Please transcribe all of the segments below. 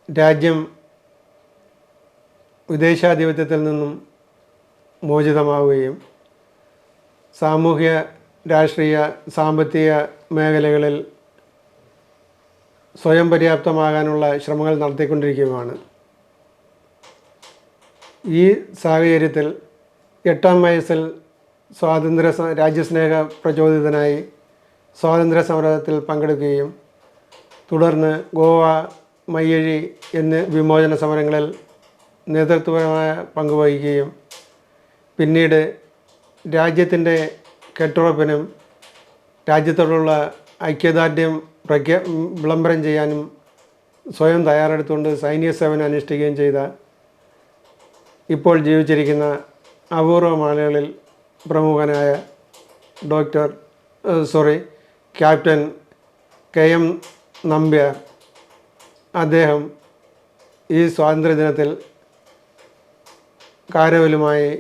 രാജ്യം വിദേശാധിപത്യത്തിൽ നിന്നും മോചിതമാവുകയും സാമൂഹ്യ, രാഷ്ട്രീയ, സാമ്പത്തിക മേഖലകളിൽ സ്വയം പര്യാപ്തമാകാനുള്ള ശ്രമങ്ങൾ നടത്തിക്കൊണ്ടിരിക്കുകയാണ്. ഈ സാഹചര്യത്തിൽ 8-ാം വയസ്സിൽ രാജ്യസ്നേഹ പ്രചോദിതനായി സ്വാതന്ത്ര്യ സമരത്തിൽ പങ്കെടുക്കുകയും തുടർന്ന് ഗോവ, മയ്യഴി എന്നീ വിമോചന സമരങ്ങളിൽ നേതൃത്വപരമായ പങ്കുവഹിക്കുകയും പിന്നീട് രാജ്യത്തിൻ്റെ കെട്ടുറപ്പിനും രാജ്യത്തോടുള്ള ഐക്യദാർഢ്യം വിളംബരം ചെയ്യാനും സ്വയം തയ്യാറെടുത്തുകൊണ്ട് സൈനിക സേവനം അനുഷ്ഠിക്കുകയും ചെയ്ത ഇപ്പോൾ ജീവിച്ചിരിക്കുന്ന അപൂർവ ആളുകളിൽ പ്രമുഖനായ ക്യാപ്റ്റൻ KM നമ്പ്യാർ. അദ്ദേഹം ഈ സ്വാതന്ത്ര്യദിനത്തിൽ കാരവലുമായി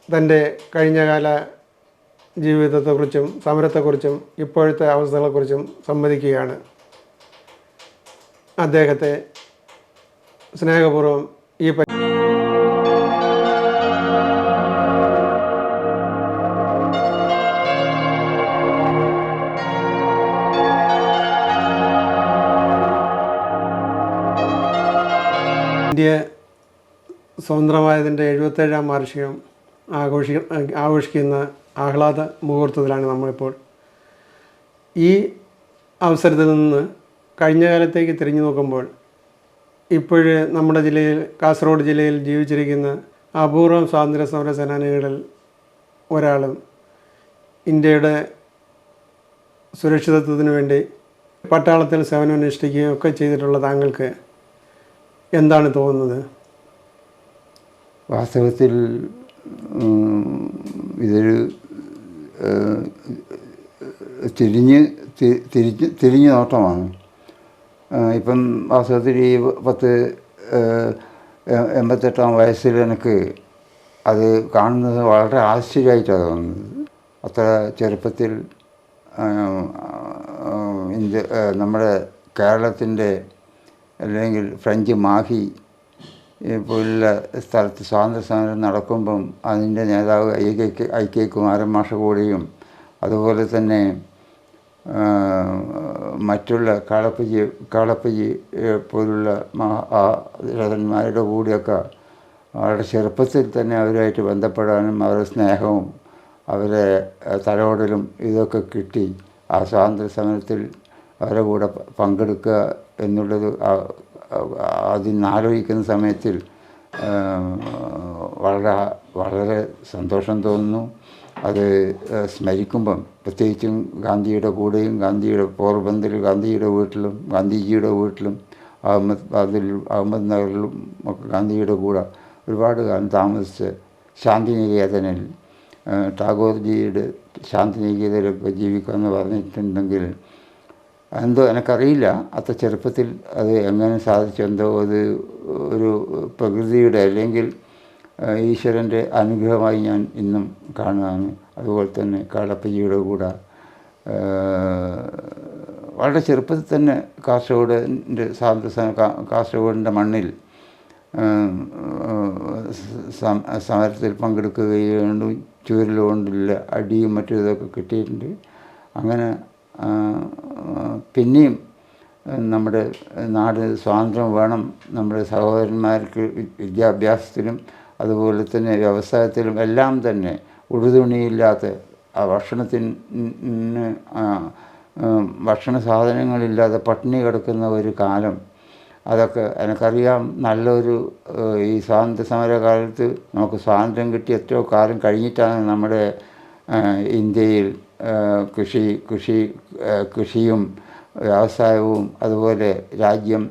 തൻ്റെ കഴിഞ്ഞകാല ജീവിതത്തെക്കുറിച്ചും സമരത്തെക്കുറിച്ചും ഇപ്പോഴത്തെ അവസ്ഥകളെക്കുറിച്ചും സംവദിക്കുകയാണ്. അദ്ദേഹത്തെ സ്നേഹപൂർവ്വം ഈ ഇന്ത്യ സ്വതന്ത്രമായതിൻ്റെ 77-ാം വാർഷികം ആഘോഷിക്കുന്ന ആഹ്ലാദ മുഹൂർത്തത്തിലാണ് നമ്മളിപ്പോൾ. ഈ അവസരത്തിൽ നിന്ന് കഴിഞ്ഞ കാലത്തേക്ക് തിരിഞ്ഞു നോക്കുമ്പോൾ ഇപ്പോഴ് നമ്മുടെ കാസർഗോഡ് ജില്ലയിൽ ജീവിച്ചിരിക്കുന്ന അപൂർവം സ്വാതന്ത്ര്യ സമര സേനാനികളിൽ ഒരാളും ഇന്ത്യയുടെ സുരക്ഷിതത്വത്തിനു വേണ്ടി പട്ടാളത്തിൽ സേവനമനുഷ്ഠിക്കുകയും ഒക്കെ ചെയ്തിട്ടുള്ള താങ്കൾക്ക് എന്താണ് തോന്നുന്നത്? വാസ്തവത്തിൽ ഇതൊരു തിരിഞ്ഞു നോട്ടമാണ്. ഇപ്പം വാസ്തവത്തിൽ ഈ 88-ാം വയസ്സിൽ എനിക്ക് അത് കാണുന്നത് വളരെ ആശ്ചര്യമായിട്ടാണ് തോന്നുന്നത്. അത്ര ചെറുപ്പത്തിൽ നമ്മുടെ കേരളത്തിൻ്റെ അല്ലെങ്കിൽ ഫ്രഞ്ച് മാഹി പോലുള്ള സ്ഥലത്ത് സ്വാതന്ത്ര്യ സമരം നടക്കുമ്പം അതിൻ്റെ നേതാവ് ഐ.കെ. കുമാരൻ മാഷ് കൂടെയും അതുപോലെ തന്നെ മറ്റുള്ള കാളപ്പജി പോലുള്ള മഹാരഥന്മാരുടെ കൂടെയൊക്കെ വളരെ ചെറുപ്പത്തിൽ തന്നെ അവരുമായിട്ട് ബന്ധപ്പെടാനും അവരുടെ സ്നേഹവും അവരെ തലോടലും ഇതൊക്കെ കിട്ടി ആ സ്വാതന്ത്ര്യ സമരത്തിൽ അവരുടെ കൂടെ പങ്കെടുക്കുക എന്നുള്ളത് അതിനാലോചിക്കുന്ന സമയത്തിൽ വളരെ സന്തോഷം തോന്നുന്നു. അത് സ്മരിക്കുമ്പം പ്രത്യേകിച്ചും ഗാന്ധിയുടെ കൂടെയും പോർബന്ദറിൽ ഗാന്ധിയുടെ വീട്ടിലും ഗാന്ധിജിയുടെ വീട്ടിലും അഹമ്മദ് നഗറിലും ഒക്കെ ഗാന്ധിയുടെ കൂടെ ഒരുപാട് കാലം താമസിച്ച് ശാന്തിനികേതനിൽ ടാഗോർജിയുടെ ശാന്തിനികേതനിലൊക്കെ ജീവിക്കാമെന്ന് പറഞ്ഞിട്ടുണ്ടെങ്കിൽ എന്തോ എനിക്കറിയില്ല അത്ര ചെറുപ്പത്തിൽ അത് എങ്ങനെ സാധിച്ചു. എന്തോ അത് ഒരു പ്രകൃതിയുടെ അല്ലെങ്കിൽ ഈശ്വരൻ്റെ അനുഗ്രഹമായി ഞാൻ ഇന്നും കാണുകയാണ്. അതുപോലെ തന്നെ കാളപ്പജിയുടെ കൂടെ വളരെ ചെറുപ്പത്തിൽ തന്നെ കാസർഗോഡിൻ്റെ മണ്ണിൽ സമരത്തിൽ പങ്കെടുക്കുകയും ചൂരലുകൊണ്ടുള്ള അടിയും മറ്റും ഇതൊക്കെ കിട്ടിയിട്ടുണ്ട്. അങ്ങനെ പിന്നെയും നമ്മുടെ നാട് സ്വാതന്ത്ര്യം വേണം, നമ്മുടെ സഹോദരന്മാർക്ക് വിദ്യാഭ്യാസത്തിലും അതുപോലെ തന്നെ വ്യവസായത്തിലും എല്ലാം തന്നെ ഉടുതുണിയില്ലാത്ത ഭക്ഷണ സാധനങ്ങളില്ലാതെ പട്ടിണി കിടക്കുന്ന ഒരു കാലം അതൊക്കെ എനിക്കറിയാം. നല്ലൊരു ഈ സ്വാതന്ത്ര്യ സമരകാലത്ത് നമുക്ക് സ്വാതന്ത്ര്യം കിട്ടി എത്രയോ കാലം കഴിഞ്ഞിട്ടാണ് നമ്മുടെ ഇന്ത്യയിൽ കൃഷിയും വ്യവസായവും അതുപോലെ രാജ്യം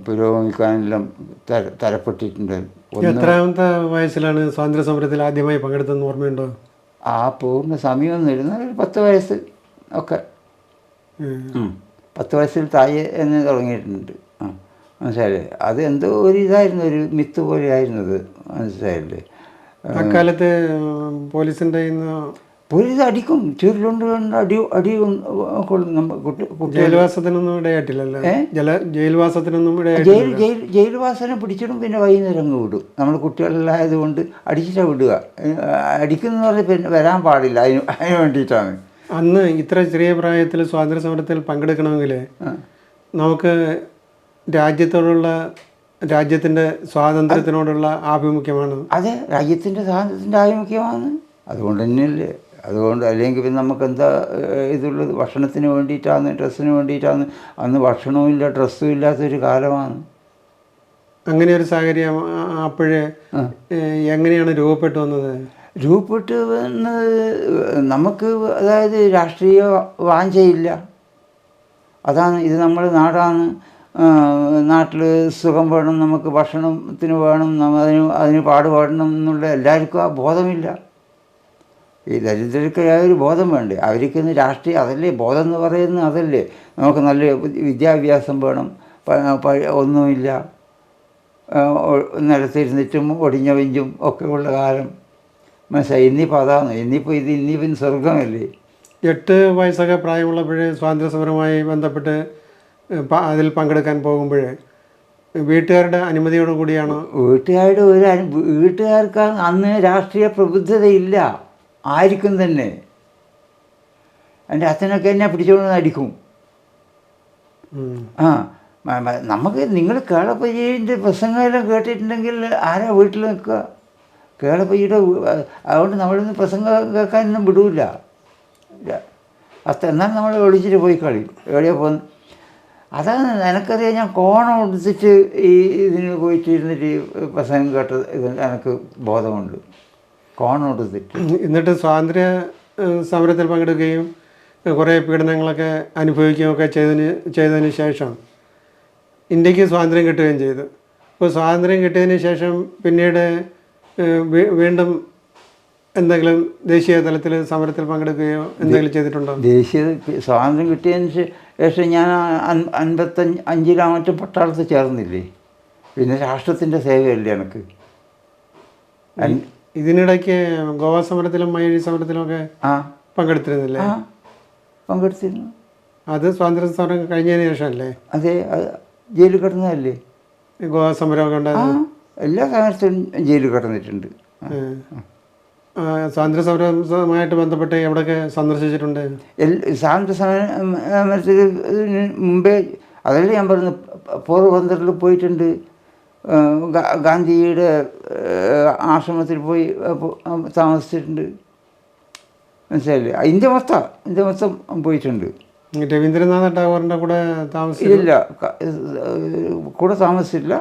പുരോഗമിക്കാനെല്ലാം തരപ്പെട്ടിട്ടുണ്ട്. എത്രാമത്തെ വയസ്സിലാണ് സ്വാതന്ത്ര്യ സമരത്തിൽ ആദ്യമായി പങ്കെടുത്തതെന്ന് ഓർമ്മയുണ്ടോ? ആ പൂർണ്ണ സമയമൊന്നും ഇരുന്നാൽ ഒരു 10 വയസ്സ് ഒക്കെ 10 വയസ്സിൽ താഴെ എന്ന് തുടങ്ങിയിട്ടുണ്ട്. മനസ്സിലായില്ലേ? അത് എന്തോ ഒരു ഇതായിരുന്നു, ഒരു മിത്ത് പോലെ ആയിരുന്നത്. മനസ്സിലായില്ലേ? അക്കാലത്ത് പോലീസിൻ്റെ പോലീസ് അടിക്കും, ചുരുളുണ്ട് അടി കൊള്ളും. ജയിൽവാസത്തിനൊന്നും ഇടയായിട്ടില്ലല്ലോ. ജയിൽവാസത്തിനൊന്നും ജയിൽവാസനെ പിടിച്ചിടും, പിന്നെ വൈകുന്നേരം അങ്ങ് വിടും. നമ്മൾ കുട്ടികളായതുകൊണ്ട് അടിച്ചിട്ടാണ് വിടുക. അടിക്കുന്നതെന്ന് പറഞ്ഞാൽ പിന്നെ വരാൻ പാടില്ല, അതിന് വേണ്ടിയിട്ടാണ്. അന്ന് ഇത്ര ചെറിയ പ്രായത്തിൽ സ്വാതന്ത്ര്യ സമരത്തിൽ പങ്കെടുക്കണമെങ്കിൽ നമുക്ക് രാജ്യത്തിൻ്റെ സ്വാതന്ത്ര്യത്തിനോടുള്ള ആഭിമുഖ്യമാണ്. അതെ, രാജ്യത്തിൻ്റെ സ്വാതന്ത്ര്യത്തിൻ്റെ ആഭിമുഖ്യമാണ്. അതുകൊണ്ട് തന്നെയല്ലേ. അതുകൊണ്ട് അല്ലെങ്കിൽ പിന്നെ നമുക്ക് എന്താ ഇതുള്ളത്? ഭക്ഷണത്തിന് വേണ്ടിയിട്ടാണ്, ഡ്രസ്സിന് വേണ്ടിയിട്ടാണ്. അന്ന് ഭക്ഷണവും ഇല്ല, ഡ്രസ്സും ഇല്ലാത്തൊരു കാലമാണ്. അങ്ങനെ ഒരു സാഹചര്യം അപ്പോഴേ എങ്ങനെയാണ് രൂപപ്പെട്ടു വന്നത്? രൂപപ്പെട്ട് വന്നത് നമുക്ക്, അതായത് രാഷ്ട്രീയ വാഞ്ചയില്ല. അതാണ് ഇത്. നമ്മുടെ നാടാണ്, നാട്ടിൽ സുഖം വേണം, നമുക്ക് ഭക്ഷണത്തിന് വേണം, അതിന് പാടുപാടണം എന്നുള്ള എല്ലാവർക്കും ആ ബോധമില്ല. ഈ ദരിദ്രർക്കായ ഒരു ബോധം വേണ്ടേ? അവർക്കിന്ന് രാഷ്ട്രീയം അതല്ലേ ബോധം എന്ന് പറയുന്നത്, അതല്ലേ. നമുക്ക് നല്ല വിദ്യാഭ്യാസം വേണം, ഒന്നുമില്ല, നിലത്തിരുന്നിട്ടും ഒടിഞ്ഞ വെഞ്ചും ഒക്കെ ഉള്ള കാലം മനസ്സിലായി. ഇന്നിപ്പോൾ അതാണ്. ഇന്നിപ്പോൾ സ്വർഗമല്ലേ. 8 വയസ്സൊക്കെ പ്രായമുള്ളപ്പോഴേ സ്വാതന്ത്ര്യ സമരവുമായി ബന്ധപ്പെട്ട് അതിൽ പങ്കെടുക്കാൻ പോകുമ്പോഴേ വീട്ടുകാരുടെ അനുമതിയോടു കൂടിയാണോ? വീട്ടുകാർക്ക് അന്ന് രാഷ്ട്രീയ പ്രബുദ്ധതയില്ല ആയിരിക്കും തന്നെ. എൻ്റെ അച്ഛനൊക്കെ എന്നെ പിടിച്ചുകൊണ്ട് അടിക്കും. നമുക്ക് നിങ്ങൾ കേളപ്പയ്യൻ്റെ പ്രസംഗമെല്ലാം കേട്ടിട്ടുണ്ടെങ്കിൽ ആരാ വീട്ടിൽ നിൽക്കുക? കേളപ്പയ്യയുടെ അതുകൊണ്ട് നമ്മളിന്ന് പ്രസംഗം കേൾക്കാനൊന്നും വിടൂല. എന്നാൽ നമ്മൾ ഒളിച്ചിട്ട് പോയി കളി. എവിടെയാണ് പോകുന്നത്? അതാണ് എനിക്കറിയാം. ഞാൻ കോണം എടുത്തിട്ട് ഇതിന് പോയിട്ട് ഇരുന്നിട്ട് പ്രസംഗം കേട്ടത് എനിക്ക് ബോധമുണ്ട്. കോണം എടുത്തിട്ട്. എന്നിട്ട് സ്വാതന്ത്ര്യ സമരത്തിൽ പങ്കെടുക്കുകയും കുറേ പീഡനങ്ങളൊക്കെ അനുഭവിക്കുകയൊക്കെ ചെയ്തതിന് ശേഷം ഇന്ത്യക്ക് സ്വാതന്ത്ര്യം കിട്ടുകയും ചെയ്തു. അപ്പോൾ സ്വാതന്ത്ര്യം കിട്ടിയതിന് ശേഷം പിന്നീട് വീണ്ടും എന്തെങ്കിലും ദേശീയ തലത്തിൽ സമരത്തിൽ പങ്കെടുക്കുകയോ എന്തെങ്കിലും ചെയ്തിട്ടുണ്ടോ? ദേശീയ സ്വാതന്ത്ര്യം കിട്ടിയതിന് ശേഷം ഞാൻ 55 പട്ടാളത്തിൽ ചേർന്നില്ലേ. പിന്നെ രാഷ്ട്രത്തിൻ്റെ സേവയല്ലേ എനിക്ക്. ഇതിനിടയ്ക്ക് ഗോവ സമരത്തിലും മയ്യഴി സമരത്തിലും ഒക്കെ പങ്കെടുത്തിരുന്നില്ലേ? പങ്കെടുത്തിരുന്നു. അത് സ്വാതന്ത്ര്യ സമരം കഴിഞ്ഞതിന് ശേഷം അല്ലേ? അതെ, ജയിലിൽ കിടന്നതല്ലേ. ഗോവ സമരമൊക്കെ ഉണ്ടായിരുന്നു. എല്ലാ സമരത്തിലും ജയിലിൽ കിടന്നിട്ടുണ്ട്. സ്വാതന്ത്ര്യ സമരവുമായിട്ട് ബന്ധപ്പെട്ട് എവിടെയൊക്കെ സന്ദർശിച്ചിട്ടുണ്ട്? സ്വാതന്ത്ര്യ സമരത്തിന് മുമ്പേ അതല്ലേ ഞാൻ പറഞ്ഞു, പോർബന്തറിൽ പോയിട്ടുണ്ട്. ഗാന്ധിജിയുടെ ആശ്രമത്തിൽ പോയി താമസിച്ചിട്ടുണ്ട്. മനസ്സിലായില്ലേ? ഇന്ത്യ മൊത്തം പോയിട്ടുണ്ട്. രവീന്ദ്രനാഥ ടാഗോറിൻ്റെ കൂടെ താമസിച്ചില്ല? ഇല്ല, കൂടെ താമസിച്ചില്ല.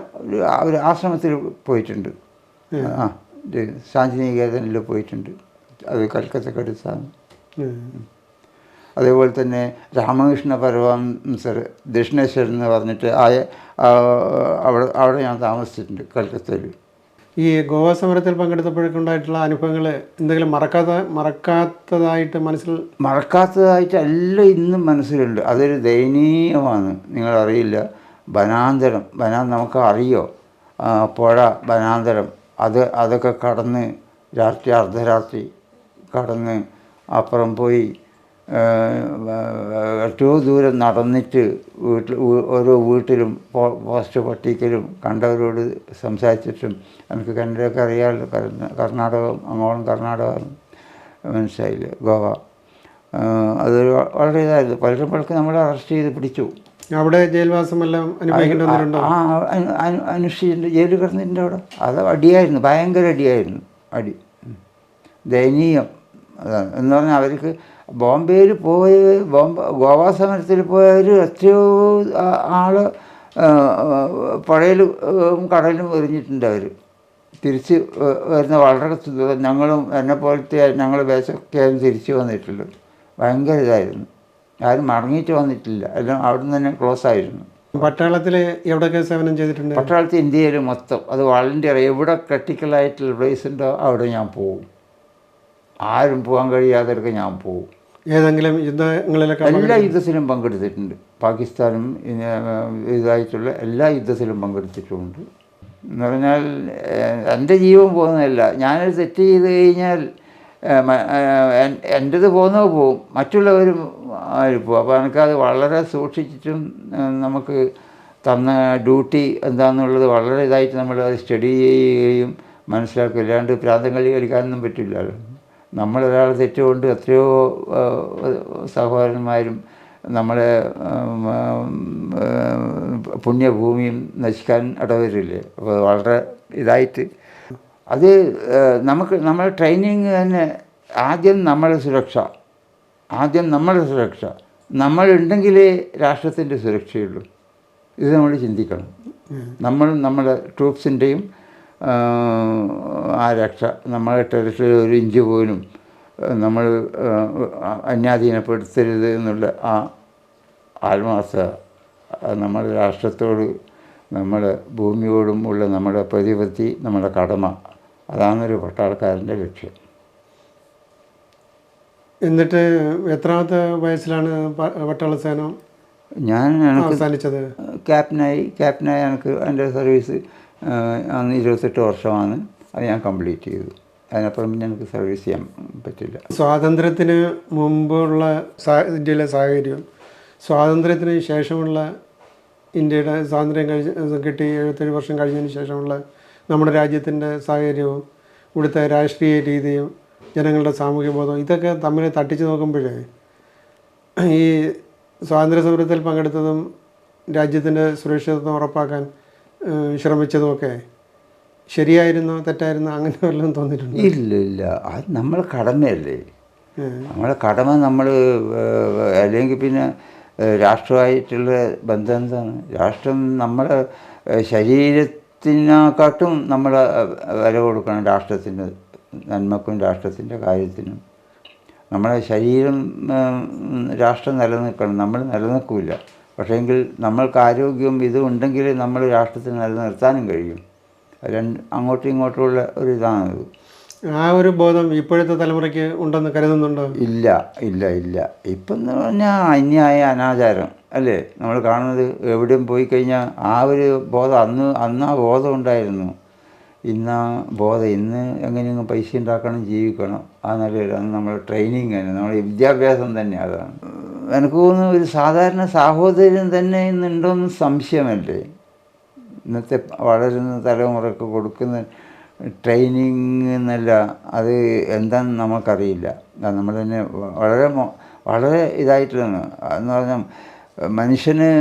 ഒരു ആശ്രമത്തിൽ പോയിട്ടുണ്ട്. ശാന്തിനികേതനിൽ പോയിട്ടുണ്ട്. അത് കൽക്കത്തക്കടുത്താണ്. അതേപോലെ തന്നെ രാമകൃഷ്ണ പരമഹംസർ ദക്ഷിണേശ്വരൻ എന്ന് പറഞ്ഞിട്ട് അവിടെ ഞാൻ താമസിച്ചിട്ടുണ്ട്, കൽക്കത്തയിൽ. ഈ ഗോവ സമരത്തിൽ പങ്കെടുത്തപ്പോഴൊക്കെ ഉണ്ടായിട്ടുള്ള അനുഭവങ്ങൾ എന്തെങ്കിലും മറക്കാത്തതായിട്ട് മറക്കാത്തതായിട്ട് എല്ലാം ഇന്നും മനസ്സിലുണ്ട്. അതൊരു ദയനീയമാണ്. നിങ്ങളറിയില്ല. വനാന്തരം നമുക്ക് അറിയോ? പുഴ, വനാന്തരം, അതൊക്കെ കടന്ന് അർദ്ധരാത്രി കടന്ന് അപ്പുറം പോയി ഏറ്റവും ദൂരം നടന്നിട്ട് ഓരോ വീട്ടിലും പോസ്റ്റ് പട്ടിക്കലും കണ്ടവരോട് സംസാരിച്ചിട്ടും എനിക്ക് കന്നഡയൊക്കെ അറിയാമല്ലോ. കർണാടകം, അങ്ങോളം കർണാടകം, മനസ്സിലായില്ലേ, ഗോവ. അതൊരു വളരെ ഇതായിരുന്നു. പലർക്ക് നമ്മളെ അറസ്റ്റ് ചെയ്ത് പിടിച്ചു. അവിടെ ജയിൽവാസമെല്ലാം അനുഷ്ഠിച്ചിട്ടുണ്ട്. ജയിലിൽ കിടന്നിട്ടുണ്ട് അവിടെ. അത് അടിയായിരുന്നു, ഭയങ്കര അടിയായിരുന്നു. ദയനീയം. അതാണ് എന്ന് പറഞ്ഞാൽ അവർക്ക് ബോംബെയിൽ ഗോവ സമരത്തിൽ പോയവർ എത്രയോ ആൾ പുഴയിലും കടലിലും എറിഞ്ഞിട്ടുണ്ട്. അവർ തിരിച്ച് വരുന്ന വളരെ ഞങ്ങളും എന്നെപ്പോലത്തെ ഞങ്ങൾ ബേസൊക്കെയായിരുന്നു തിരിച്ചു വന്നിട്ടുള്ളത്. ഭയങ്കര ഇതായിരുന്നു. ആരും മടങ്ങിയിട്ട് വന്നിട്ടില്ല. എല്ലാം അവിടെ നിന്ന് തന്നെ ക്ലോസ് ആയിരുന്നു. പട്ടാളത്തിൽ എവിടെയൊക്കെ സേവനം ചെയ്തിട്ടുണ്ട്? പട്ടാളത്തിൽ ഇന്ത്യയിൽ മൊത്തം. അത് വളണ്ടിയർ. എവിടെ ക്രിട്ടിക്കലായിട്ടുള്ള പ്ലേസ് ഉണ്ടോ അവിടെ ഞാൻ പോകും. ആരും പോകാൻ കഴിയാത്തവർക്ക് ഞാൻ പോകും. ഏതെങ്കിലും യുദ്ധങ്ങളിലൊക്കെ? എല്ലാ യുദ്ധത്തിലും പങ്കെടുത്തിട്ടുണ്ട്. പാകിസ്ഥാനും ഇതായിട്ടുള്ള എല്ലാ യുദ്ധത്തിലും പങ്കെടുത്തിട്ടുമുണ്ട്. എന്ന് പറഞ്ഞാൽ എൻ്റെ ജീവൻ പോകുന്നതല്ല. ഞാനൊരു തെറ്റ് ചെയ്ത് കഴിഞ്ഞാൽ എൻ്റേത് പോകുന്നത് പോവും, മറ്റുള്ളവരും പോവും. അപ്പോൾ എനിക്കത് വളരെ സൂക്ഷിച്ചിട്ടും നമുക്ക് തന്ന ഡ്യൂട്ടി എന്താണെന്നുള്ളത് വളരെ ഇതായിട്ട് നമ്മൾ അത് സ്റ്റഡി ചെയ്യുകയും മനസ്സിലാക്കുക. ഇല്ലാണ്ട് പ്രാന്തം കളി കളിക്കാനൊന്നും പറ്റില്ലല്ലോ. നമ്മളൊരാൾ തെറ്റുകൊണ്ട് എത്രയോ സഹോദരന്മാരും നമ്മളെ പുണ്യഭൂമിയും നശിക്കാൻ ഇടവരില്ലേ. അപ്പോൾ വളരെ ഇതായിട്ട് അത് നമ്മുടെ ട്രെയിനിങ് തന്നെ ആദ്യം നമ്മുടെ സുരക്ഷ, നമ്മളുണ്ടെങ്കിലേ രാഷ്ട്രത്തിൻ്റെ സുരക്ഷയുള്ളൂ. ഇത് നമ്മൾ ചിന്തിക്കണം. നമ്മുടെ ട്രൂപ്സിൻ്റെയും ആ രക്ഷ, നമ്മുടെ ടെറിട്ടറി ഒരു ഇഞ്ച് പോലും നമ്മൾ അന്യാധീനപ്പെടുത്തരുത് എന്നുള്ള ആ ആത്മാർത്ഥത, നമ്മുടെ രാഷ്ട്രത്തോട് നമ്മുടെ ഭൂമിയോടും ഉള്ള നമ്മുടെ പ്രതിപത്തി, നമ്മുടെ കടമ, അതാണൊരു പട്ടാളക്കാരൻ്റെ ലക്ഷ്യം. എന്നിട്ട് എത്രാമത്തെ വയസ്സിലാണ് പട്ടാള സേന അവസാനിച്ചത്? ക്യാപ്റ്റനായി എനിക്ക് എൻ്റെ സർവീസ് അന്ന് 28 വർഷമാണ്. അത് ഞാൻ കംപ്ലീറ്റ് ചെയ്തു. അതിനപ്പുറം പിന്നെ എനിക്ക് സർവീസ് ചെയ്യാൻ പറ്റില്ല. സ്വാതന്ത്ര്യത്തിന് മുമ്പുള്ള ഇന്ത്യയിലെ സാഹചര്യം, സ്വാതന്ത്ര്യത്തിന് ശേഷമുള്ള ഇന്ത്യയുടെ സ്വാതന്ത്ര്യം കിട്ടി 77 വർഷം കഴിഞ്ഞതിന് ശേഷമുള്ള നമ്മുടെ രാജ്യത്തിൻ്റെ സാഹചര്യവും ഇവിടുത്തെ രാഷ്ട്രീയ രീതിയും ജനങ്ങളുടെ സാമൂഹ്യ ബോധവും ഇതൊക്കെ തമ്മിൽ തട്ടിച്ച് നോക്കുമ്പോഴേ ഈ സ്വാതന്ത്ര്യ സമരത്തിൽ പങ്കെടുത്തതും രാജ്യത്തിൻ്റെ സുരക്ഷിതത്വം ഉറപ്പാക്കാൻ ശ്രമിച്ചതുമൊക്കെ ശരിയായിരുന്നോ തെറ്റായിരുന്നോ അങ്ങനെ വല്ലതും തോന്നിയിട്ടുണ്ട്? ഇല്ല, അത് നമ്മളെ കടമയല്ലേ. നമ്മളെ കടമ നമ്മൾ അല്ലെങ്കിൽ പിന്നെ രാഷ്ട്രമായിട്ടുള്ള ബന്ധം എന്താണ്? രാഷ്ട്രം നമ്മളെ ശരീരത്തിനെക്കാട്ടും നമ്മൾ വില കൊടുക്കണം രാഷ്ട്രത്തിൻ്റെ നന്മക്കും രാഷ്ട്രത്തിൻ്റെ കാര്യത്തിനും. നമ്മളെ ശരീരം രാഷ്ട്രം നിലനിൽക്കണം, നമ്മൾ നിലനിൽക്കില്ല. പക്ഷേങ്കിൽ നമ്മൾക്ക് ആരോഗ്യവും ഇതും ഉണ്ടെങ്കിൽ നമ്മൾ രാഷ്ട്രത്തിന് നിലനിർത്താനും കഴിയും. അങ്ങോട്ടും ഇങ്ങോട്ടുമുള്ള ഒരു ഇതാണത്. ആ ഒരു ബോധം ഇപ്പോഴത്തെ തലമുറയ്ക്ക് ഉണ്ടെന്ന് കരുതുന്നുണ്ടോ? ഇല്ല. ഇപ്പം എന്ന് പറഞ്ഞാൽ അന്യായ അനാചാരം അല്ലേ നമ്മൾ കാണുന്നത്. എവിടെയും പോയി കഴിഞ്ഞാൽ ആ ഒരു ബോധം അന്ന് ആ ബോധം ഉണ്ടായിരുന്നു. ഇന്ന് എങ്ങനെയെങ്കിലും പൈസ ഉണ്ടാക്കണം, ജീവിക്കണം. ആ നിലയിലാണ് നമ്മുടെ ട്രെയിനിങ് തന്നെ, നമ്മുടെ വിദ്യാഭ്യാസം തന്നെ അതാണ്. എനിക്ക് തോന്നുന്നു ഒരു സാധാരണ സാഹോദര്യം തന്നെ ഇന്നുണ്ടോയെന്ന് സംശയമല്ലേ. ഇന്നത്തെ വളരുന്ന തലമുറക്ക് കൊടുക്കുന്ന ട്രെയിനിങ് എന്നല്ല, അത് എന്താണെന്ന് നമുക്കറിയില്ല. നമ്മൾ തന്നെ വളരെ ഇതായിട്ടുള്ളതാണ്. എന്ന് പറഞ്ഞാൽ മനുഷ്യന്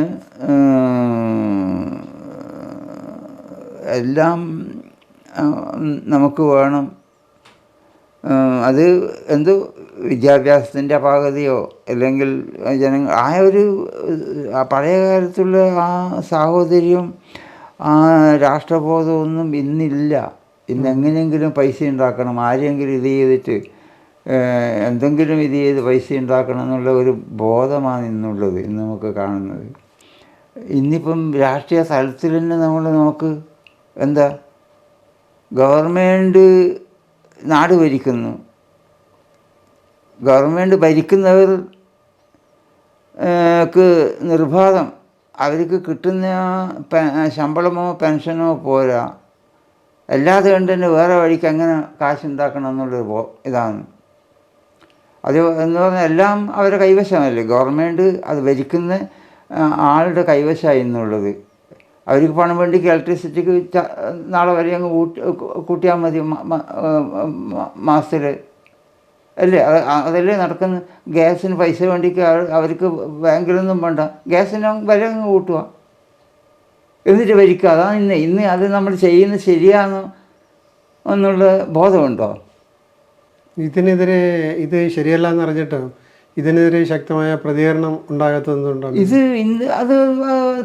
എല്ലാം നമുക്ക് വേണം. അത് വിദ്യാഭ്യാസത്തിൻ്റെ അപാകതയോ അല്ലെങ്കിൽ ആ ഒരു പഴയ കാലത്തുള്ള ആ സാഹോദര്യവും ആ രാഷ്ട്രബോധമൊന്നും ഇന്നില്ല. ഇന്നെങ്ങനെയെങ്കിലും പൈസ ഉണ്ടാക്കണം, ആരെങ്കിലും ഇത് ചെയ്തിട്ട് എന്തെങ്കിലും ഇത് ചെയ്ത് പൈസ ഉണ്ടാക്കണം എന്നുള്ള ഒരു ബോധമാണ് ഇന്നുള്ളത്, ഇന്ന് നമുക്ക് കാണുന്നത്. ഇന്നിപ്പം രാഷ്ട്രീയ തലത്തിൽ തന്നെ നമുക്ക് എന്താ, ഗവൺമെൻറ് നാട് ഭരിക്കുന്നു. ഗവൺമെൻറ് ഭരിക്കുന്നവർക്ക് നിർബാധം അവർക്ക് കിട്ടുന്ന ശമ്പളമോ പെൻഷനോ പോരാ, അല്ലാതെ കൊണ്ട് തന്നെ വേറെ വഴിക്ക് എങ്ങനെ കാശുണ്ടാക്കണം എന്നുള്ളൊരു ഇതാണ്. അത് എന്ന് പറഞ്ഞാൽ എല്ലാം അവരുടെ കൈവശമല്ലേ. ഗവൺമെൻറ് അത് ഭരിക്കുന്ന ആളുടെ കൈവശമായി എന്നുള്ളത്. അവർക്ക് പണം വേണ്ടിക്ക് ഇലക്ട്രിസിറ്റിക്ക് നാളെ വരെ അങ്ങ് കൂട്ടിയാൽ മതി മാസത്തിൽ അല്ലേ. അതല്ലേ നടക്കുന്ന. ഗ്യാസിന് പൈസ വേണ്ടിക്ക് അവർക്ക് ബാങ്കിലൊന്നും വേണ്ട, ഗ്യാസിന് വില അങ്ങ് കൂട്ടുക എന്നിട്ട് ഭരിക്കുക. അതാണ് ഇന്ന് അത് നമ്മൾ ചെയ്യുന്നത് ശരിയാണോ എന്നുള്ള ബോധമുണ്ടോ? ഇതിനെതിരെ ഇത് ശരിയല്ല എന്നറിഞ്ഞിട്ട് ഇതിനെതിരെ ശക്തമായ പ്രതികരണം ഉണ്ടാകാത്തതുണ്ടോ? അത്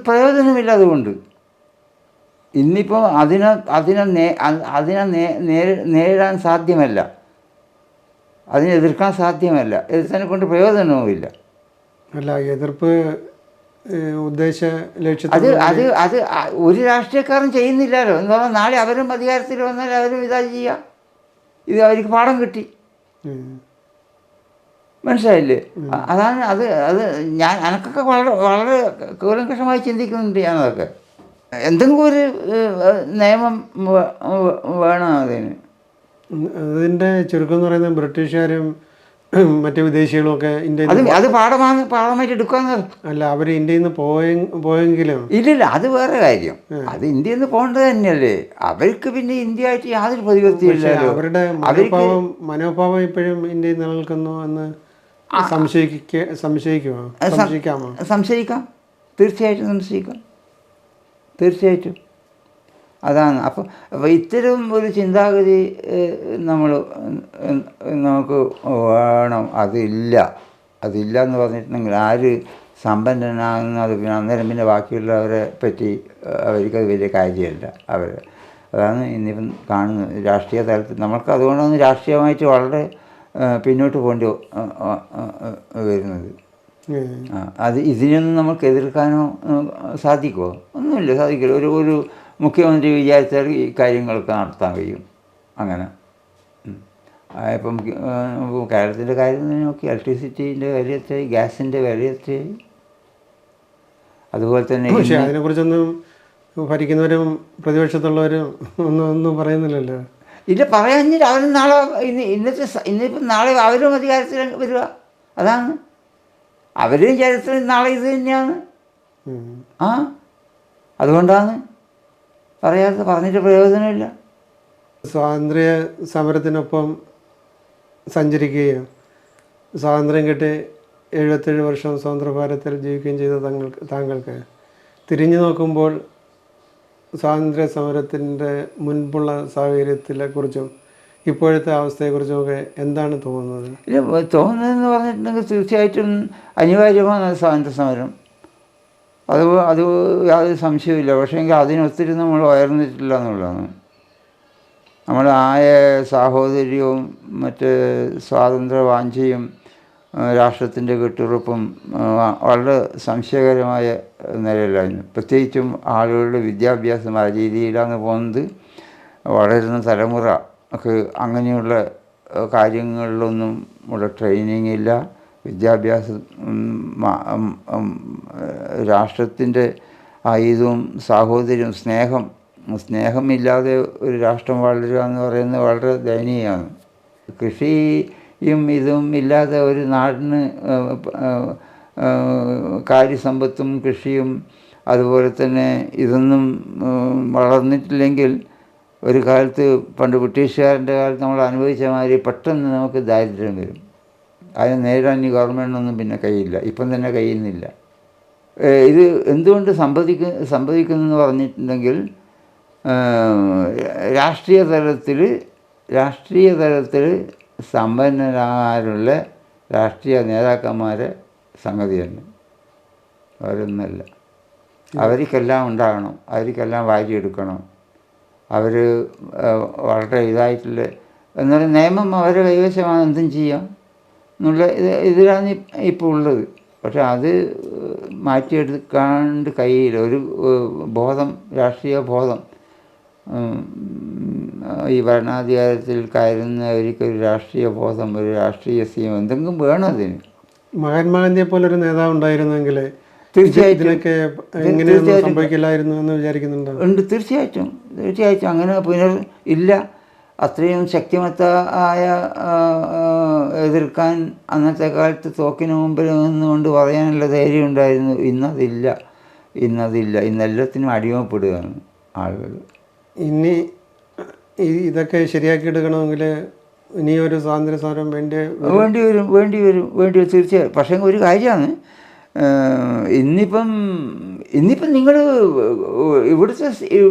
പ്രയോജനമില്ല. അതുകൊണ്ട് ഇന്നിപ്പോൾ അതിനെ നേരിടാൻ സാധ്യമല്ല, അതിനെ എതിർക്കാൻ സാധ്യമല്ല. എതിർത്തതിനെ കൊണ്ട് പ്രയോജനവുമില്ല. അല്ല, എതിർപ്പ് ഉദ്ദേശ ലക്ഷ്യത്തിൽ അത് ഒരു രാഷ്ട്രീയക്കാരും ചെയ്യുന്നില്ലല്ലോ. എന്ന് പറഞ്ഞാൽ നാളെ അവരും അധികാരത്തിൽ വന്നാൽ അവരും ഇതാ ചെയ്യുക. ഇത് അവർക്ക് പാഠം കിട്ടി, മനസ്സിലായില്ലേ? അതാണ് അത് എനിക്കൊക്കെ വളരെ കൂലങ്കഷമായി ചിന്തിക്കുന്നുണ്ട് ഞാനതൊക്കെ. എന്തെങ്കിലും ഒരു നിയമം വേണം അതിന്. അതിൻ്റെ ചുരുക്കം എന്ന് പറയുന്നത് ബ്രിട്ടീഷുകാരും മറ്റു വിദേശികളും ഒക്കെ ഇന്ത്യയിൽ അത് പാഠമായിട്ട് എടുക്കാന്ന്. അല്ല, അവർ ഇന്ത്യയിൽ നിന്ന് പോയെങ്കിലും ഇല്ലില്ല, അത് വേറെ കാര്യം. അത് ഇന്ത്യയിൽ നിന്ന് പോകേണ്ടത് തന്നെയല്ലേ. അവർക്ക് പിന്നെ ഇന്ത്യ ആയിട്ട് യാതൊരു പ്രതിപത്തിയില്ലല്ലോ. അവരുടെ മനോഭാവം ഇപ്പോഴും ഇന്ത്യയിൽ നിലനിൽക്കുന്നു എന്ന് സംശയിക്കാമോ? സംശയിക്കാം, തീർച്ചയായിട്ടും തീർച്ചയായിട്ടും. അതാണ്. അപ്പോൾ ഇത്തരം ഒരു ചിന്താഗതി നമുക്ക് വേണം. അതില്ല എന്ന് പറഞ്ഞിട്ടുണ്ടെങ്കിൽ ആര് സമ്പന്നനാകുന്നത് പിന്നെ അന്നേരം പിന്നെ ബാക്കിയുള്ളവരെ പറ്റി അവർക്കത് വലിയ കാര്യമല്ല. അതാണ് ഇന്നിപ്പം കാണുന്നത് രാഷ്ട്രീയ തലത്തിൽ. നമ്മൾക്ക് അതുകൊണ്ടാണ് രാഷ്ട്രീയമായിട്ട് വളരെ പിന്നോട്ട് പോകേണ്ടി വരുന്നത്. അത് ഇതിനൊന്നും നമുക്ക് എതിർക്കാനോ സാധിക്കുമോ? ഒന്നുമില്ല, സാധിക്കില്ല. ഒരു മുഖ്യമന്ത്രി വിചാരിച്ചാൽ ഈ കാര്യങ്ങളൊക്കെ നടത്താൻ കഴിയും. അങ്ങനെ ഇപ്പം കേരളത്തിൻ്റെ കാര്യം നോക്കി, ഇലക്ട്രിസിറ്റീൻ്റെ വിലയെത്രയായി, ഗ്യാസിൻ്റെ വിലയെത്രയായി. അതുപോലെ തന്നെ പക്ഷേ അതിനെക്കുറിച്ചൊന്നും ഭരിക്കുന്നവരും പ്രതിപക്ഷത്തുള്ളവരും ഒന്നും പറയുന്നില്ലല്ലോ. ഇല്ല, പറയാഞ്ഞിട്ട് അവർ നാളെ ഇന്നിപ്പം നാളെ അവരും അധികാരത്തിൽ വരിക. അതാണ് അവരും ചരിത്രം നാളെ ഇത് തന്നെയാണ്. അതുകൊണ്ടാണ് പറഞ്ഞിട്ട് പ്രയോജനമില്ല. സ്വാതന്ത്ര്യ സമരത്തിനൊപ്പം സഞ്ചരിക്കുകയും സ്വാതന്ത്ര്യം കിട്ടി 77 വർഷം സ്വതന്ത്ര ഭാരതത്തിൽ ജീവിക്കുകയും ചെയ്ത താങ്കൾക്ക് തിരിഞ്ഞു നോക്കുമ്പോൾ സ്വാതന്ത്ര്യ സമരത്തിൻ്റെ മുൻപുള്ള സാഹചര്യത്തെക്കുറിച്ചും ഇപ്പോഴത്തെ അവസ്ഥയെക്കുറിച്ചുമൊക്കെ എന്താണ് തോന്നുന്നത്? തോന്നുന്നതെന്ന് പറഞ്ഞിട്ടുണ്ടെങ്കിൽ തീർച്ചയായിട്ടും അനിവാര്യമാണ് സ്വാതന്ത്ര്യ സമരം. അത് യാതൊരു സംശയമില്ല. പക്ഷേങ്കിൽ അതിനൊത്തിരി നമ്മൾ ഉയർന്നിട്ടില്ല എന്നുള്ളതാണ്. നമ്മൾ സാഹോദര്യവും മറ്റ് സ്വാതന്ത്ര്യ വാഞ്ചയും രാഷ്ട്രത്തിൻ്റെ കെട്ടുറപ്പും വളരെ സംശയകരമായ നിലയിലായിരുന്നു. പ്രത്യേകിച്ചും ആളുകളുടെ വിദ്യാഭ്യാസം ആ രീതിയിലാണ് പോകുന്നത്. വളരുന്ന തലമുറ ഒക്കെ അങ്ങനെയുള്ള കാര്യങ്ങളിലൊന്നും ഉള്ള ട്രെയിനിങ് ഇല്ല. വിദ്യാഭ്യാസം രാഷ്ട്രത്തിൻ്റെ ഇതും സാഹോദര്യവും സ്നേഹമില്ലാതെ ഒരു രാഷ്ട്രം വളരുക എന്ന് പറയുന്നത് വളരെ ദയനീയമാണ്. കൃഷിയും ഇതും ഇല്ലാതെ ഒരു നാടിന് കാര്യസമ്പത്തും കൃഷിയും അതുപോലെ തന്നെ ഇതൊന്നും വളർന്നിട്ടില്ലെങ്കിൽ ഒരു കാലത്ത് പണ്ട് ബ്രിട്ടീഷുകാരൻ്റെ കാലത്ത് നമ്മൾ അനുഭവിച്ച മാതിരി പെട്ടെന്ന് നമുക്ക് ദാരിദ്ര്യം വരും. അതിനെ നേരിടാൻ ഈ ഗവൺമെൻറ്റിനൊന്നും പിന്നെ കഴിയില്ല, ഇപ്പം തന്നെ കഴിയുന്നില്ല. ഇത് എന്തുകൊണ്ട് സംഭവിക്കുന്നെന്ന് പറഞ്ഞിട്ടുണ്ടെങ്കിൽ രാഷ്ട്രീയ തലത്തിൽ സമ്പന്നരാകാനുള്ള രാഷ്ട്രീയ നേതാക്കന്മാരെ സംഗതി തന്നെ, അവരൊന്നല്ല. അവർക്കെല്ലാം ഉണ്ടാകണം, അവർക്കെല്ലാം വാരിയെടുക്കണം. അവർ വളരെ ഇതായിട്ടുള്ള എന്നാലും നിയമം അവരെ കൈവശമാണ്, എന്തും ചെയ്യാം എന്നുള്ള ഇതിലാണ് ഇപ്പോൾ ഉള്ളത്. പക്ഷെ അത് മാറ്റിയെടുക്കാണ്ട് കഴിയില്ല. ഒരു ബോധം, രാഷ്ട്രീയ ബോധം ഈ ഭരണാധികാരത്തിൽ കയറുന്നവർക്കൊരു രാഷ്ട്രീയ ബോധം, ഒരു രാഷ്ട്രീയ സ്കീം എന്തെങ്കിലും വേണം അതിന്. മഹാത്മാഗാന്ധിയെ പോലൊരു നേതാവ് ഉണ്ടായിരുന്നെങ്കിൽ തീർച്ചയായിട്ടും സംഭവിക്കില്ലായിരുന്നു എന്ന് വിചാരിക്കുന്നുണ്ടോ? ഉണ്ട്, തീർച്ചയായിട്ടും. അങ്ങനെ ഇല്ല. അത്രയും ശക്തിമത്തായ എതിർക്കാൻ അന്നത്തെ കാലത്ത് തോക്കിന് മുമ്പിൽ നിന്നുകൊണ്ട് പറയാനുള്ള ധൈര്യം ഉണ്ടായിരുന്നു. ഇന്നതില്ല. ഇന്നെല്ലാത്തിനും അടിമപ്പെടുകയാണ് ആളുകൾ. ഇനി ഇതൊക്കെ ശരിയാക്കിയെടുക്കണമെങ്കിൽ ഇനിയൊരു സ്വാതന്ത്ര്യ സമരം വേണ്ടി വരും തീർച്ചയായും. പക്ഷേ ഒരു കാര്യമാണ്, ഇന്നിപ്പം നിങ്ങൾ ഇവിടുത്തെ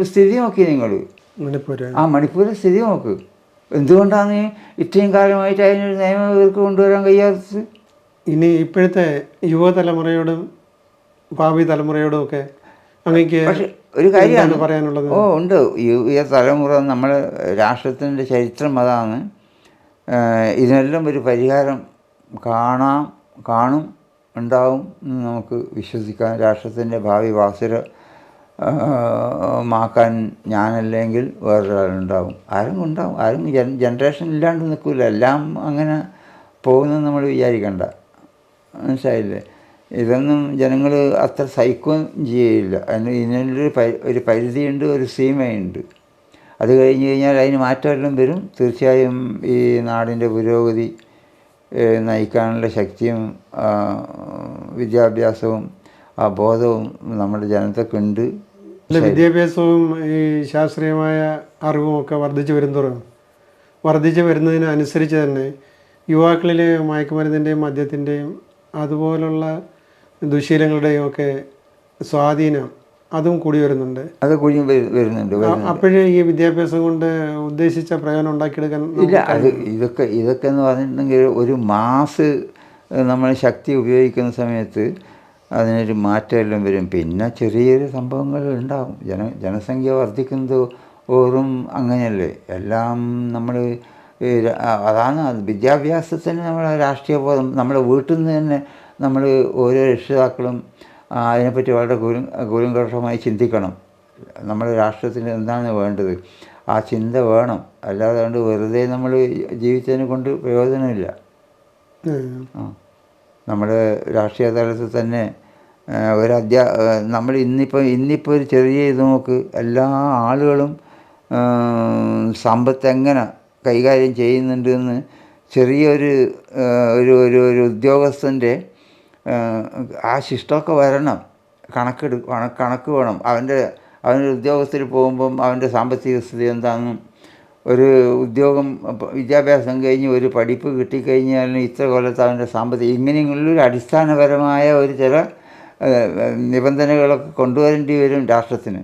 സ്ഥിതി നോക്കി, നിങ്ങൾ മണിപ്പൂരിലെ സ്ഥിതി നോക്ക്. എന്തുകൊണ്ടാണ് ഇത്രയും കാലമായിട്ട് അതിനൊരു നിയമം ഇവർക്ക് കൊണ്ടുവരാൻ കഴിയാത്തത്? ഇനി ഇപ്പോഴത്തെ യുവതലമുറയോടും ഭാവി തലമുറയോടും ഒക്കെ അങ്ങേക്ക് ഒരു കാര്യമാണ് പറയാനുള്ളത്? ഉണ്ട്. യുവ തലമുറ നമ്മുടെ രാഷ്ട്രത്തിൻ്റെ ചരിത്രം അതാണ്. ഇതിനെല്ലാം ഒരു പരിഹാരം കാണും, ഉണ്ടാവും എന്ന് നമുക്ക് വിശ്വസിക്കാം. രാഷ്ട്രത്തിൻ്റെ ഭാവി വാസുരമാക്കാൻ ഞാനല്ലെങ്കിൽ വേറൊരാളുണ്ടാവും. ആരും ജനറേഷൻ ഇല്ലാണ്ട് നിൽക്കില്ല. എല്ലാം അങ്ങനെ പോകുന്നത് നമ്മൾ വിചാരിക്കണ്ട, മനസ്സിലായില്ലേ? ഇതൊന്നും ജനങ്ങൾ അത്ര സഹിക്കുകയും ചെയ്യില്ല. അതിന് ഇതിനൊരു പരിധിയുണ്ട്, ഒരു സീമയുണ്ട്. അത് കഴിഞ്ഞ് കഴിഞ്ഞാൽ അതിന് മാറ്റമെല്ലാം വരും. തീർച്ചയായും ഈ നാടിൻ്റെ പുരോഗതി നയിക്കാനുള്ള ശക്തിയും വിദ്യാഭ്യാസവും ആ ബോധവും നമ്മുടെ ജനതയ്ക്കുണ്ട്. വിദ്യാഭ്യാസവും ഈ ശാസ്ത്രീയമായ അറിവും ഒക്കെ വർദ്ധിച്ചു വരുന്നതിനനുസരിച്ച് തന്നെ യുവാക്കളിലെ മയക്കുമരുന്നിൻ്റെയും മദ്യത്തിൻ്റെയും അതുപോലുള്ള ദുശീലങ്ങളുടെയും ഒക്കെ സ്വാധീനം അതും കൂടി വരുന്നുണ്ട്. അത് കൂടി വരുന്നുണ്ട്. അപ്പോഴേ ഈ വിദ്യാഭ്യാസം കൊണ്ട് ഉദ്ദേശിച്ച പ്രയോജനം ഉണ്ടാക്കിയെടുക്കാൻ ഇല്ല. അത് ഇതൊക്കെ എന്ന് പറഞ്ഞിട്ടുണ്ടെങ്കിൽ ഒരു മാസ് നമ്മൾ ശക്തി ഉപയോഗിക്കുന്ന സമയത്ത് അതിനൊരു മാറ്റമെല്ലാം വരും. പിന്നെ ചെറിയൊരു സംഭവങ്ങൾ ഉണ്ടാകും. ജനസംഖ്യ വർദ്ധിക്കുന്നത് ഓറും അങ്ങനെയല്ലേ എല്ലാം. നമ്മൾ അതാണ് വിദ്യാഭ്യാസത്തിന് നമ്മളെ രാഷ്ട്രീയ ബോധം നമ്മുടെ വീട്ടിൽ നിന്ന് തന്നെ നമ്മൾ ഓരോ രക്ഷിതാക്കളും അതിനെപ്പറ്റി വളരെ കൂലങ്കഷമായി ചിന്തിക്കണം. നമ്മുടെ രാഷ്ട്രത്തിന് എന്താണ് വേണ്ടത്, ആ ചിന്ത വേണം. അല്ലാതെ കൊണ്ട് വെറുതെ നമ്മൾ ജീവിച്ചതിനെ കൊണ്ട് പ്രയോജനമില്ല. നമ്മുടെ രാഷ്ട്രീയ തലത്തിൽ തന്നെ നമ്മൾ ഇന്നിപ്പോൾ ഒരു ചെറിയ ഇത് നോക്ക്, എല്ലാ ആളുകളും സമ്പത്ത് എങ്ങനെ കൈകാര്യം ചെയ്യുന്നുണ്ട് എന്ന് ചെറിയൊരു ഒരു ഉദ്യോഗസ്ഥൻ്റെ ആ ശിഷ്ടമൊക്കെ വരണം. കണക്ക് വേണം. അവൻ്റെ ഉദ്യോഗസ്ഥർ പോകുമ്പം അവൻ്റെ സാമ്പത്തിക സ്ഥിതി എന്താണെന്നും ഒരു ഉദ്യോഗം വിദ്യാഭ്യാസം കഴിഞ്ഞ് ഒരു പഠിപ്പ് കിട്ടിക്കഴിഞ്ഞാൽ ഇത്ര കൊല്ലത്ത് അവൻ്റെ സാമ്പത്തികം ഇങ്ങനെയുള്ളൊരു അടിസ്ഥാനപരമായ ഒരു ചില നിബന്ധനകളൊക്കെ കൊണ്ടുവരേണ്ടി വരും രാഷ്ട്രത്തിന്.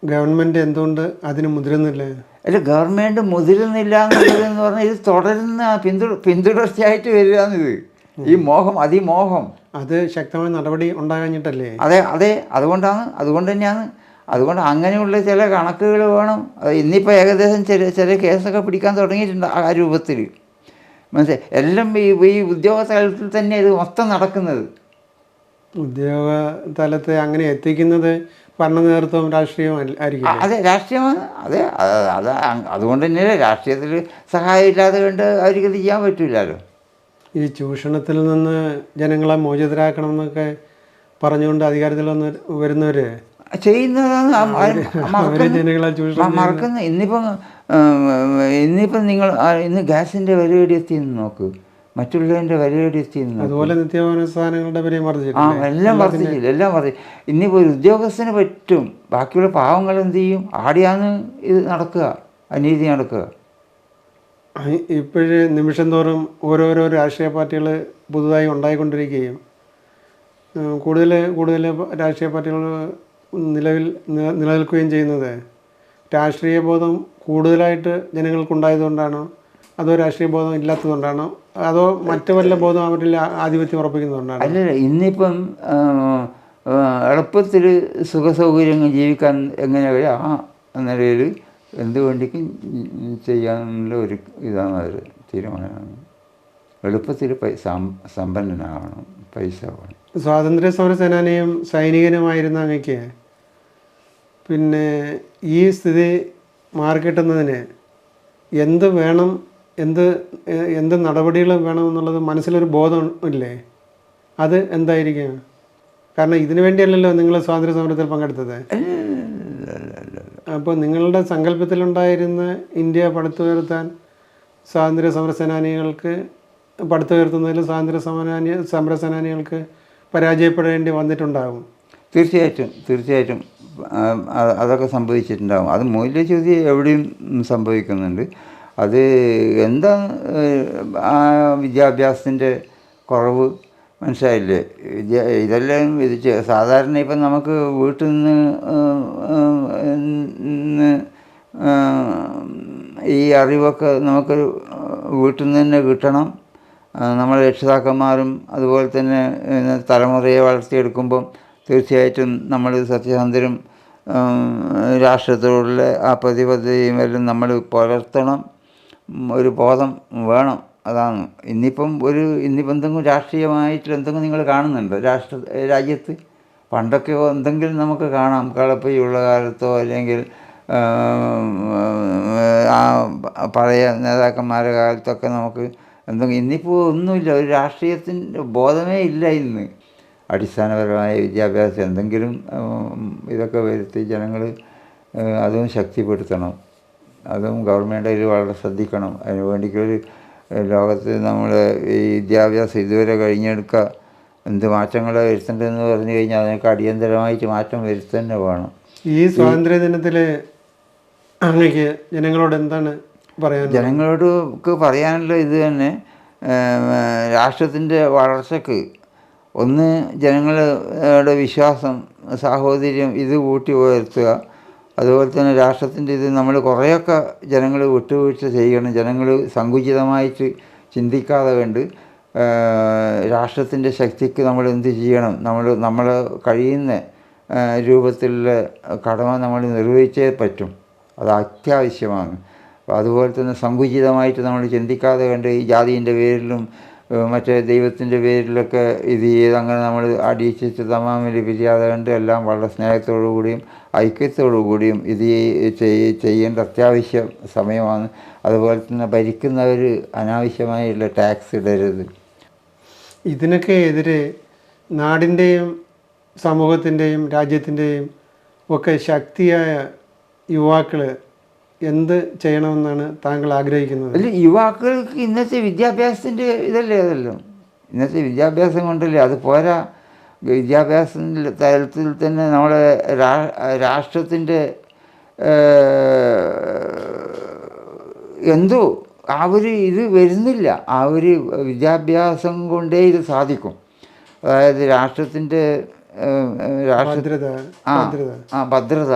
ഗവൺമെൻറ് എന്തുകൊണ്ട് അതിന് മുതിരുന്നില്ല? അല്ല, ഗവൺമെൻറ് മുതിരുന്നില്ല എന്നുള്ളതെന്ന് പറഞ്ഞാൽ ഇത് തുടരുന്ന പിന്തുടർച്ചയായിട്ട് വരിക എന്നിത് ഈ അതിമോഹം അത് ശക്തമായ നടപടി ഉണ്ടാകാഞ്ഞിട്ടല്ലേ? അതെ അതുകൊണ്ട് തന്നെയാണ്. അതുകൊണ്ട് അങ്ങനെയുള്ള ചില കണക്കുകൾ വേണം. ഇന്നിപ്പോൾ ഏകദേശം ചില കേസൊക്കെ പിടിക്കാൻ തുടങ്ങിയിട്ടുണ്ട് ആ രൂപത്തിൽ. മനസ്സിലായി? എല്ലാം ഈ ഉദ്യോഗ തലത്തിൽ തന്നെ ഇത് മൊത്തം നടക്കുന്നത്. ഉദ്യോഗ തലത്തെ അങ്ങനെ എത്തിക്കുന്നത് ഭരണ നേതൃത്വം രാഷ്ട്രീയം ആയിരിക്കും. അതെ, രാഷ്ട്രീയമാണ്. അതുകൊണ്ട് തന്നെയല്ലേ രാഷ്ട്രീയത്തിൽ സഹായമില്ലാതെ കൊണ്ട് അവർക്ക് ചെയ്യാൻ പറ്റില്ലല്ലോ. ഈ ചൂഷണത്തിൽ നിന്ന് ജനങ്ങളെ മോചിതരാക്കണമെന്നൊക്കെ പറഞ്ഞുകൊണ്ട് അധികാരത്തിൽ വരുന്നവർ ചെയ്യുന്നതാണ് ജനങ്ങളെ മറക്കുന്നത്. ഇന്നിപ്പം നിങ്ങൾ ഇന്ന് ഗ്യാസിൻ്റെ വിലയുടെ എത്തിയെന്ന് നോക്ക്, മറ്റുള്ളതിൻ്റെ വിലയുടെ എത്തിയെന്ന്. അതുപോലെ നിത്യോപകരണ സാധനങ്ങളുടെ വിലയും എല്ലാം വർദ്ധിച്ചില്ല. ഇന്നിപ്പോൾ ഒരു ഉദ്യോഗസ്ഥന് പറ്റും, ബാക്കിയുള്ള പാവങ്ങൾ എന്ത് ചെയ്യും? ആടിയാണ് ഇത് നടക്കുക, അനീതി നടക്കുക. ഇപ്പോഴ് നിമിഷം തോറും ഓരോരോ രാഷ്ട്രീയ പാർട്ടികൾ പുതുതായി ഉണ്ടായിക്കൊണ്ടിരിക്കുകയും കൂടുതൽ രാഷ്ട്രീയ പാർട്ടികൾ നിലനിൽക്കുകയും ചെയ്യുന്നത് രാഷ്ട്രീയ ബോധം കൂടുതലായിട്ട് ജനങ്ങൾക്കുണ്ടായതുകൊണ്ടാണോ, അതോ രാഷ്ട്രീയ ബോധം ഇല്ലാത്തതുകൊണ്ടാണോ, അതോ മറ്റു വല്ല ബോധം അവരിൽ ആധിപത്യം ഉറപ്പിക്കുന്നതുകൊണ്ടാണോ? അല്ലല്ല, ഇന്നിപ്പം എളുപ്പത്തിൽ സുഖസൗകര്യങ്ങൾ ജീവിക്കാൻ എങ്ങനെ എന്ന നിലയിൽ എന്ത് വേണ്ടിക്കും ചെയ്യാനുള്ള ഒരു ഇതാണ് അവർ തീരുമാനമാണ്. എളുപ്പത്തിൽ സമ്പന്നനാകണം, പൈസ വേണം. സ്വാതന്ത്ര്യ സമര സേനാനിയും സൈനികനുമായിരുന്ന അങ്ങക്ക് പിന്നെ ഈ സ്ഥിതി മാറിക്കിട്ടുന്നതിന് എന്ത് വേണം, എന്ത് നടപടികൾ വേണമെന്നുള്ളത് മനസ്സിലൊരു ബോധം ഇല്ലേ? അത് എന്തായിരിക്കും? കാരണം ഇതിനു വേണ്ടിയല്ലല്ലോ നിങ്ങൾ സ്വാതന്ത്ര്യ സമരത്തിൽ പങ്കെടുത്തത്. അപ്പോൾ നിങ്ങളുടെ സങ്കല്പത്തിലുണ്ടായിരുന്ന ഇന്ത്യ പടുത്തുയർത്താൻ സ്വാതന്ത്ര്യ സമര സേനാനികൾക്ക് പടുത്തുയർത്തുന്നതിൽ സമര സേനാനികൾക്ക് പരാജയപ്പെടേണ്ടി വന്നിട്ടുണ്ടാകും. തീർച്ചയായിട്ടും അതൊക്കെ സംഭവിച്ചിട്ടുണ്ടാകും. അത് മൂല്യച്യുതി എവിടെയും സംഭവിക്കുന്നുണ്ട്. അത് എന്താ വിദ്യാഭ്യാസത്തിൻ്റെ കുറവ്, മനസ്സിലായില്ലേ? ഇതെല്ലാം സാധാരണ ഇപ്പം നമുക്ക് വീട്ടിൽ നിന്ന് ഈ അറിവൊക്കെ നമുക്ക് വീട്ടിൽ നിന്ന് തന്നെ കിട്ടണം. നമ്മളെ രക്ഷിതാക്കന്മാരും അതുപോലെ തന്നെ തലമുറയെ വളർത്തിയെടുക്കുമ്പം തീർച്ചയായിട്ടും നമ്മൾ സത്യസന്ധരും രാഷ്ട്രത്തോടുള്ള ആ പ്രതിബദ്ധതയും എല്ലാം നമ്മൾ പുലർത്തണം. ഒരു ബോധം വേണം. അതാണ് ഇന്നിപ്പം എന്തെങ്കിലും രാഷ്ട്രീയമായിട്ട് എന്തെങ്കിലും നിങ്ങൾ കാണുന്നുണ്ടോ രാജ്യത്ത്? പണ്ടൊക്കെ എന്തെങ്കിലും നമുക്ക് കാണാം, കളപ്പയുള്ള കാലത്തോ അല്ലെങ്കിൽ ആ പഴയ നേതാക്കന്മാരുടെ കാലത്തൊക്കെ നമുക്ക് എന്തെങ്കിലും. ഇന്നിപ്പോൾ ഒന്നുമില്ല, ഒരു രാഷ്ട്രീയത്തിൻ്റെ ബോധമേ ഇല്ല ഇന്ന്. അടിസ്ഥാനപരമായ വിദ്യാഭ്യാസം എന്തെങ്കിലും ഇതൊക്കെ വരുത്തി ജനങ്ങൾ അതും ശക്തിപ്പെടുത്തണം. അതും ഗവൺമെൻറ് അതിൽ വളരെ ശ്രദ്ധിക്കണം. അതിന് വേണ്ടിക്കൊരു ലോകത്ത് നമ്മൾ ഈ വിദ്യാഭ്യാസം ഇതുവരെ കഴിഞ്ഞെടുക്കുക എന്ത് മാറ്റങ്ങളെ വരുത്തേണ്ടതെന്ന് പറഞ്ഞു കഴിഞ്ഞാൽ അതിനൊക്കെ അടിയന്തരമായിട്ട് മാറ്റം വരുത്തന്നെ വേണം. ഈ സ്വാതന്ത്ര്യ ദിനത്തിൽ അങ്ങക്ക് ജനങ്ങളോട് എന്താണ് പറയാൻ? ജനങ്ങളോട് പറയാനുള്ള ഇത് തന്നെ, രാഷ്ട്രത്തിൻ്റെ വളർച്ചയ്ക്ക് ഒന്ന് ജനങ്ങളുടെ വിശ്വാസം, സാഹോദര്യം ഇത് കൂട്ടി ഉയർത്തുക. അതുപോലെ തന്നെ രാഷ്ട്രത്തിൻ്റെ ഇത് നമ്മൾ കുറേയൊക്കെ ജനങ്ങൾ വിട്ടുവീഴ്ച ചെയ്യണം. ജനങ്ങൾ സങ്കുചിതമായിട്ട് ചിന്തിക്കാതെ കണ്ട് രാഷ്ട്രത്തിൻ്റെ ശക്തിക്ക് നമ്മൾ എന്ത് ചെയ്യണം, നമ്മൾ കഴിയുന്ന രൂപത്തിലുള്ള കടമ നമ്മൾ നിർവഹിച്ചേ പറ്റും. അത് അത്യാവശ്യമാണ്. അതുപോലെ തന്നെ സങ്കുചിതമായിട്ട് നമ്മൾ ചിന്തിക്കാതെ കണ്ട് ഈ ജാതിൻ്റെ പേരിലും മറ്റേ ദൈവത്തിൻ്റെ പേരിലൊക്കെ ഇത് ചെയ്ത് അങ്ങനെ നമ്മൾ അടിയിച്ചിട്ട് തമാമിൽ പിരിയാതെ കണ്ട് എല്ലാം വളരെ സ്നേഹത്തോടു കൂടിയും ഐക്യത്തോടു കൂടിയും ഇത് ചെയ്യേണ്ട അത്യാവശ്യ സമയമാണ്. അതുപോലെ തന്നെ ഭരിക്കുന്നവർ അനാവശ്യമായുള്ള ടാക്സ് ഇടരുത്. ഇതിനൊക്കെ എതിരെ നാടിൻ്റെയും സമൂഹത്തിൻ്റെയും രാജ്യത്തിൻ്റെയും ഒക്കെ ശക്തിയായ യുവാക്കൾ എന്ത് ചെയ്യണമെന്നാണ് താങ്കൾ ആഗ്രഹിക്കുന്നത്? അല്ല, യുവാക്കൾക്ക് ഇന്നത്തെ വിദ്യാഭ്യാസത്തിൻ്റെ ഇതല്ലേ അതല്ലോ. ഇന്നത്തെ വിദ്യാഭ്യാസം കൊണ്ടല്ലേ അത് പോരാ. വിദ്യാഭ്യാസ തലത്തിൽ തന്നെ നമ്മളെ രാഷ്ട്രത്തിൻ്റെ എന്തോ ഇത് വരുന്നില്ല. വിദ്യാഭ്യാസം കൊണ്ടേ ഇത് സാധിക്കും. അതായത് രാഷ്ട്രത്തിൻ്റെ ഭദ്രത,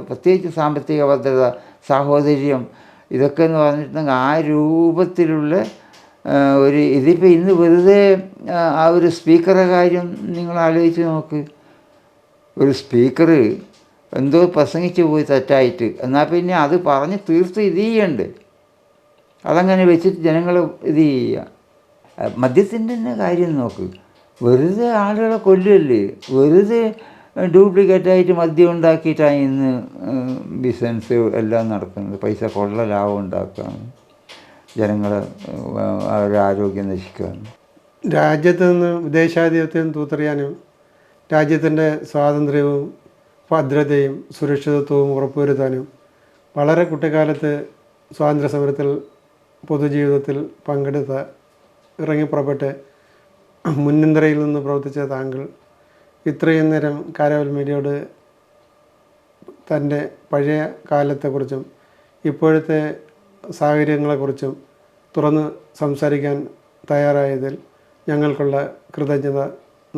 പ്രത്യേകിച്ച് സാമ്പത്തിക ഭദ്രത, സാഹോദര്യം, ഇതൊക്കെ എന്ന് പറഞ്ഞിട്ടുണ്ടെങ്കിൽ ആ രൂപത്തിലുള്ള ഇതിപ്പോൾ ഇന്ന് വെറുതെ ആ ഒരു സ്പീക്കറുടെ കാര്യം നിങ്ങൾ ആലോചിച്ച് നോക്ക്. ഒരു സ്പീക്കർ എന്തോ പ്രസംഗിച്ച് പോയി തെറ്റായിട്ട്, എന്നാൽ പിന്നെ അത് പറഞ്ഞ് തീർത്ത് ഇത് ചെയ്യണ്ടേ? അതങ്ങനെ വെച്ചിട്ട് ജനങ്ങൾ ഇത് ചെയ്യുക. മദ്യത്തിൻ്റെ തന്നെ കാര്യം നോക്ക്. വെറുതെ ആളുകളെ കൊല്ലുമല്ലേ, വെറുതെ ഡ്യൂപ്ലിക്കേറ്റായിട്ട് മദ്യം ഉണ്ടാക്കിയിട്ടാണ് ഇന്ന് ബിസിനസ് എല്ലാം നടക്കുന്നത്. പൈസ കൊള്ള ലാഭം ഉണ്ടാക്കുകയാണ്, ജനങ്ങളെ അവരുടെ ആരോഗ്യം നശിക്കുകയാണ്. രാജ്യത്ത് നിന്ന് വിദേശാധിപത്യം തൂത്തെറിയാനും രാജ്യത്തിൻ്റെ സ്വാതന്ത്ര്യവും ഭദ്രതയും സുരക്ഷിതത്വവും ഉറപ്പുവരുത്താനും വളരെ കുട്ടിക്കാലത്ത് സ്വാതന്ത്ര്യ സമരത്തിൽ പൊതുജീവിതത്തിൽ ഇറങ്ങിപ്പുറപ്പെട്ട് മുൻനിരയിൽ നിന്ന് പ്രവർത്തിച്ച താങ്കൾ ഇത്രയും നേരം കാരവൽ മീഡിയയോട് തൻ്റെ പഴയ കാലത്തെക്കുറിച്ചും ഇപ്പോഴത്തെ സാഹചര്യങ്ങളെക്കുറിച്ചും തുറന്ന് സംസാരിക്കാൻ തയ്യാറായതിൽ ഞങ്ങൾക്കുള്ള കൃതജ്ഞത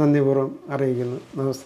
നന്ദിപൂർവ്വം അറിയിക്കുന്നു. നമസ്തേ.